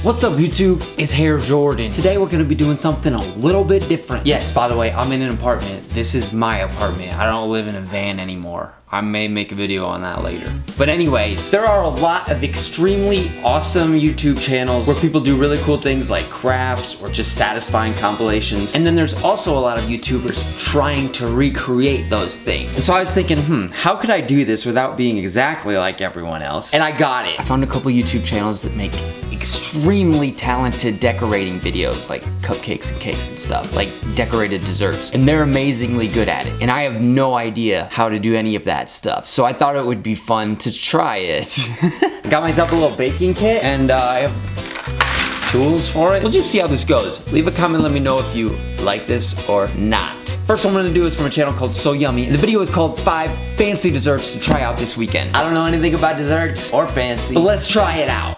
What's up YouTube? It's Hair Jordan. Today we're gonna be doing something a little bit different. Yes, by the way, I'm in an apartment. This is my apartment. I don't live in a van anymore. I may make a video on that later. But anyways, there are a lot of extremely awesome YouTube channels where people do really cool things like crafts or just satisfying compilations. And then there's also a lot of YouTubers trying to recreate those things. And so I was thinking, how could I do this without being exactly like everyone else? And I got it. I found a couple YouTube channels that make extremely talented decorating videos, like cupcakes and cakes and stuff, like decorated desserts, and they're amazingly good at it, and I have no idea how to do any of that stuff, so I thought it would be fun to try it. Got myself a little baking kit, and I have tools for it. We'll just see how this goes. Leave a comment, let me know if you like this or not. First one I'm gonna do is from a channel called So Yummy, and the video is called 5 fancy desserts to try out this weekend. I don't know anything about desserts or fancy, but let's try it out.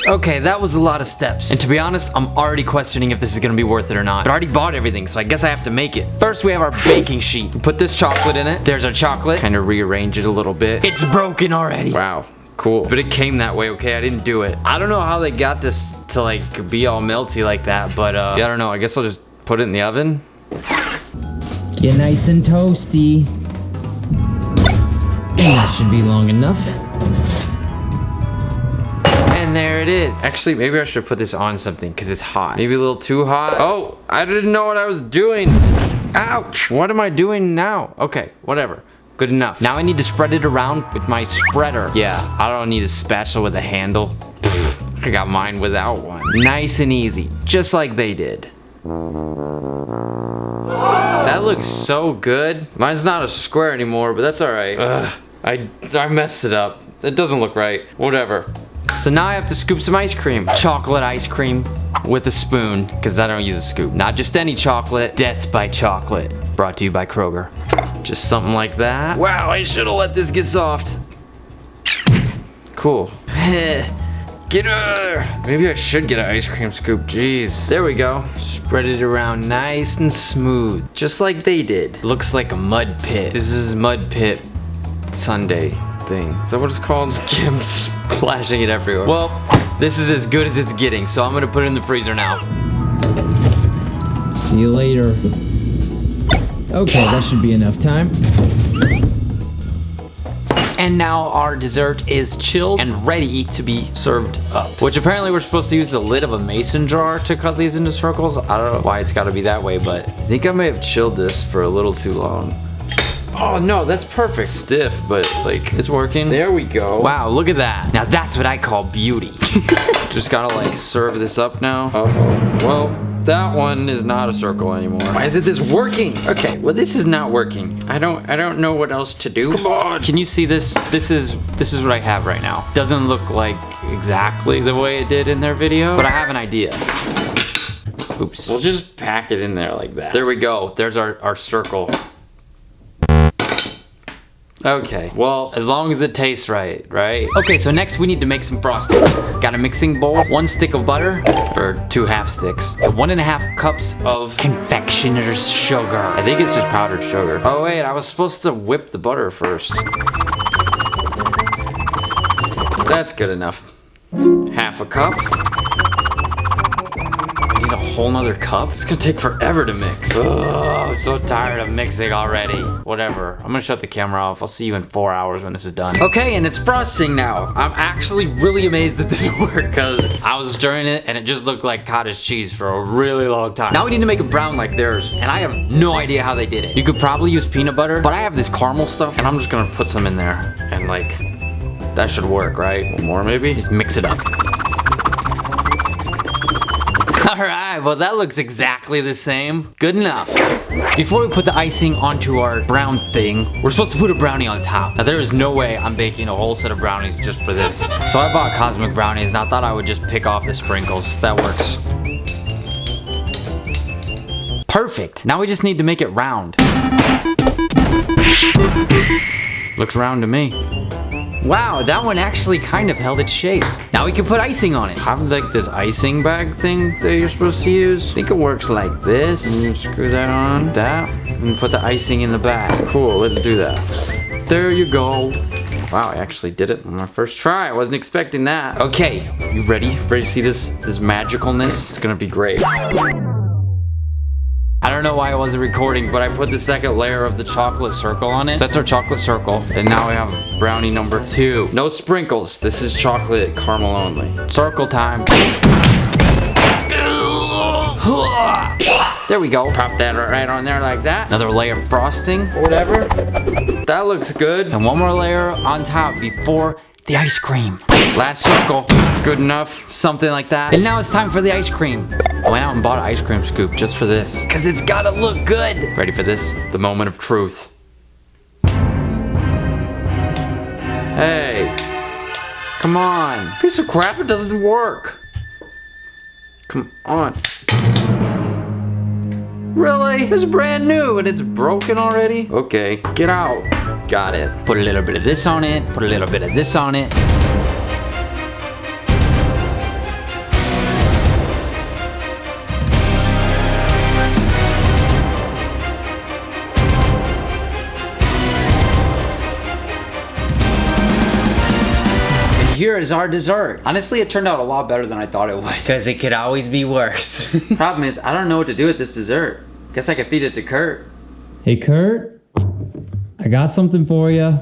Okay, that was a lot of steps. And to be honest, I'm already questioning if this is gonna be worth it or not. But I already bought everything, so I guess I have to make it. First, we have our baking sheet. We put this chocolate in it. There's our chocolate. Kind of rearrange it a little bit. It's broken already. Wow, cool. But it came that way, okay? I didn't do it. I don't know how they got this to like be all melty like that, but yeah, I don't know. I guess I'll just put it in the oven. Get nice and toasty. And that should be long enough. And there it is. Actually, maybe I should put this on something because it's hot. Maybe a little too hot. Oh, I didn't know what I was doing. Ouch. What am I doing now? Okay, whatever. Good enough. Now I need to spread it around with my spreader. Yeah, I don't need a spatula with a handle. I got mine without one. Nice and easy, just like they did. That looks so good. Mine's not a square anymore, but that's all right. I messed it up. It doesn't look right. Whatever. So now I have to scoop some ice cream. Chocolate ice cream with a spoon, because I don't use a scoop. Not just any chocolate, Death by Chocolate. Brought to you by Kroger. Just something like that. Wow, I should have let this get soft. Cool. Get her! Maybe I should get an ice cream scoop, jeez. There we go. Spread it around nice and smooth, just like they did. Looks like a mud pit. This is mud pit sundae thing. Is that what it's called? I'm splashing it everywhere. Well, this is as good as it's getting, so I'm gonna put it in the freezer now. See you later. Okay, that should be enough time. And now our dessert is chilled and ready to be served up. Which apparently we're supposed to use the lid of a mason jar to cut these into circles. I don't know why it's gotta be that way, but I think I may have chilled this for a little too long. Oh no, that's perfect. Stiff, but like, it's working. There we go. Wow, look at that. Now that's what I call beauty. Just gotta like serve this up now. Uh-oh, well, that one is not a circle anymore. Why isn't this working? Okay, well this is not working. I don't know what else to do. Come on. Can you see this? This is what I have right now. Doesn't look like exactly the way it did in their video, but I have an idea. Oops. We'll just pack it in there like that. There we go. There's our circle. Okay, well, as long as it tastes right, right? Okay, so next we need to make some frosting. Got a mixing bowl, 1 stick of butter, or 2 half sticks, 1.5 cups of confectioner's sugar. I think it's just powdered sugar. Oh wait, I was supposed to whip the butter first. That's good enough. 1/2 cup. I need a whole nother cup? It's gonna take forever to mix. Ugh, I'm so tired of mixing already. Whatever, I'm gonna shut the camera off. I'll see you in 4 hours when this is done. Okay, and it's frosting now. I'm actually really amazed that this worked because I was stirring it and it just looked like cottage cheese for a really long time. Now we need to make it brown like theirs, and I have no idea how they did it. You could probably use peanut butter, but I have this caramel stuff and I'm just gonna put some in there and like, that should work, right? One more maybe? Just mix it up. Alright, well that looks exactly the same. Good enough. Before we put the icing onto our brown thing, we're supposed to put a brownie on top. Now there is no way I'm baking a whole set of brownies just for this. So I bought cosmic brownies and I thought I would just pick off the sprinkles. That works. Perfect. Now we just need to make it round. Looks round to me. Wow, that one actually kind of held its shape. Now we can put icing on it. Have like this icing bag thing that you're supposed to use. I think it works like this. And you screw that on, that, and put the icing in the bag. Cool, let's do that. There you go. Wow, I actually did it on my first try. I wasn't expecting that. Okay, you ready? Ready to see this magicalness? It's gonna be great. I don't know why I wasn't recording, but I put the second layer of the chocolate circle on it. So that's our chocolate circle. And now we have brownie number 2. No sprinkles. This is chocolate caramel only. Circle time. There we go. Pop that right on there like that. Another layer of frosting or whatever. That looks good. And one more layer on top before the ice cream. Last circle. Good enough. Something like that. And now it's time for the ice cream. I went out and bought an ice cream scoop just for this. Because it's gotta look good. Ready for this? The moment of truth. Hey. Come on. Piece of crap, it doesn't work. Come on. Really? It's brand new and it's broken already? Okay, get out. Got it. Put a little bit of this on it. Put a little bit of this on it. Here is our dessert. Honestly, it turned out a lot better than I thought it would. Because it could always be worse. Problem is, I don't know what to do with this dessert. Guess I could feed it to Kurt. Hey, Kurt. I got something for you.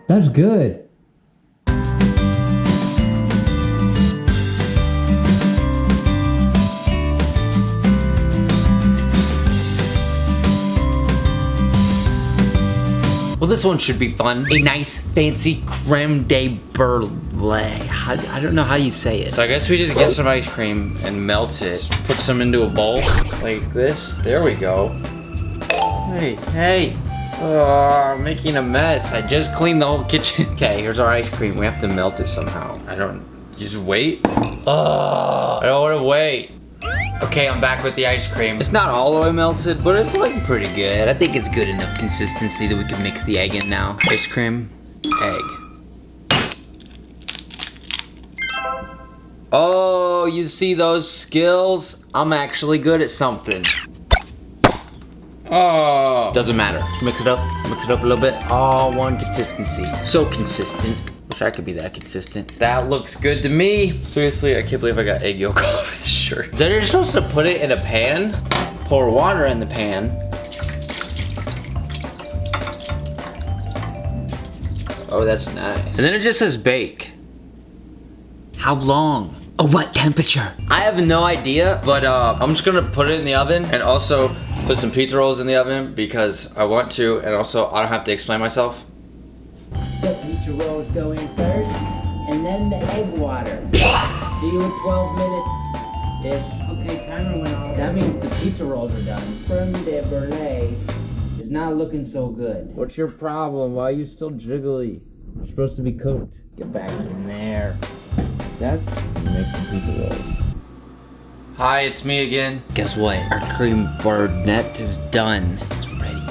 That's good. Well, this one should be fun. A nice, fancy creme de brulee. I don't know how you say it. So I guess we just get some ice cream and melt it. Put some into a bowl like this. There we go. Hey. Oh, I'm making a mess. I just cleaned the whole kitchen. Okay, here's our ice cream. We have to melt it somehow. Just wait. Oh, I don't want to wait. Okay, I'm back with the ice cream. It's not all the way melted, but it's looking pretty good. I think it's good enough consistency that we can mix the egg in now. Ice cream, egg. Oh, you see those skills? I'm actually good at something. Oh, doesn't matter. Mix it up a little bit. Oh, one consistency. So consistent. Wish I could be that consistent. That looks good to me. Seriously, I can't believe I got egg yolk all over this shirt. Then you're supposed to put it in a pan, pour water in the pan. Oh, that's nice. And then it just says bake. How long? Oh, what temperature? I have no idea, but I'm just gonna put it in the oven and also put some pizza rolls in the oven because I want to, and also I don't have to explain myself. The pizza rolls go in first, and then the egg water. See you in 12 minutes-ish. Okay, timer went off. That means the pizza rolls are done. Creme de brulee is not looking so good. What's your problem? Why are you still jiggly? You're supposed to be cooked. Get back in there. That's make some pizza rolls. Hi, it's me again. Guess what? Our cream burnette is done. It's ready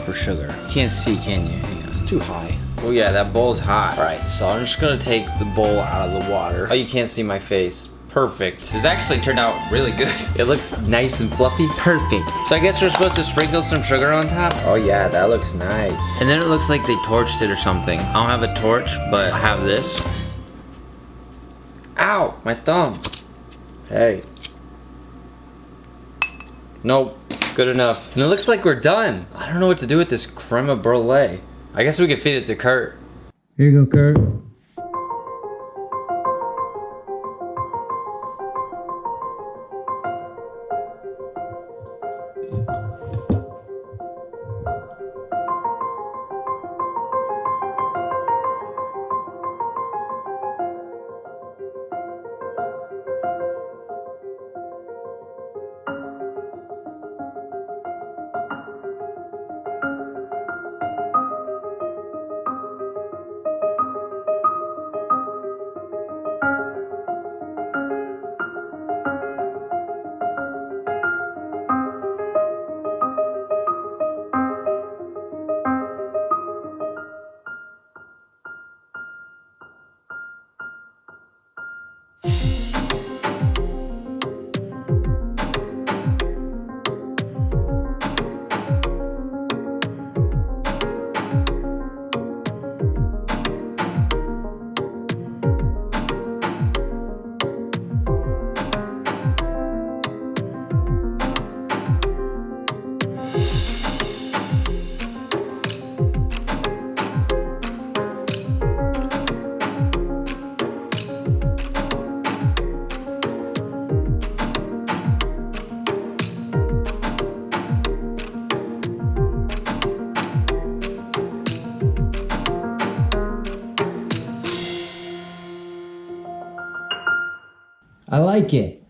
for sugar. You can't see, can you? Hang on, it's too high. Oh yeah, that bowl's hot. All right, so I'm just gonna take the bowl out of the water. Oh, you can't see my face. Perfect. This actually turned out really good. It looks nice and fluffy. Perfect. So I guess we're supposed to sprinkle some sugar on top? Oh yeah, that looks nice. And then it looks like they torched it or something. I don't have a torch, but I have this. Ow, my thumb. Hey. Nope, good enough. And it looks like we're done. I don't know what to do with this creme brulee. I guess we could feed it to Kurt. Here you go, Kurt. I like it.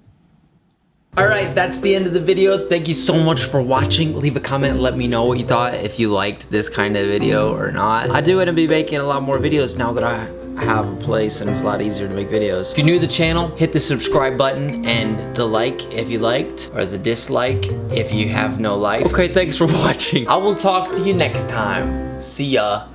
Alright, that's the end of the video. Thank you so much for watching. Leave a comment, let me know what you thought, if you liked this kind of video or not. I do want to be making a lot more videos now that I have a place and it's a lot easier to make videos. If you're new to the channel, hit the subscribe button and the like if you liked, or the dislike if you have no life. Okay, thanks for watching. I will talk to you next time. See ya.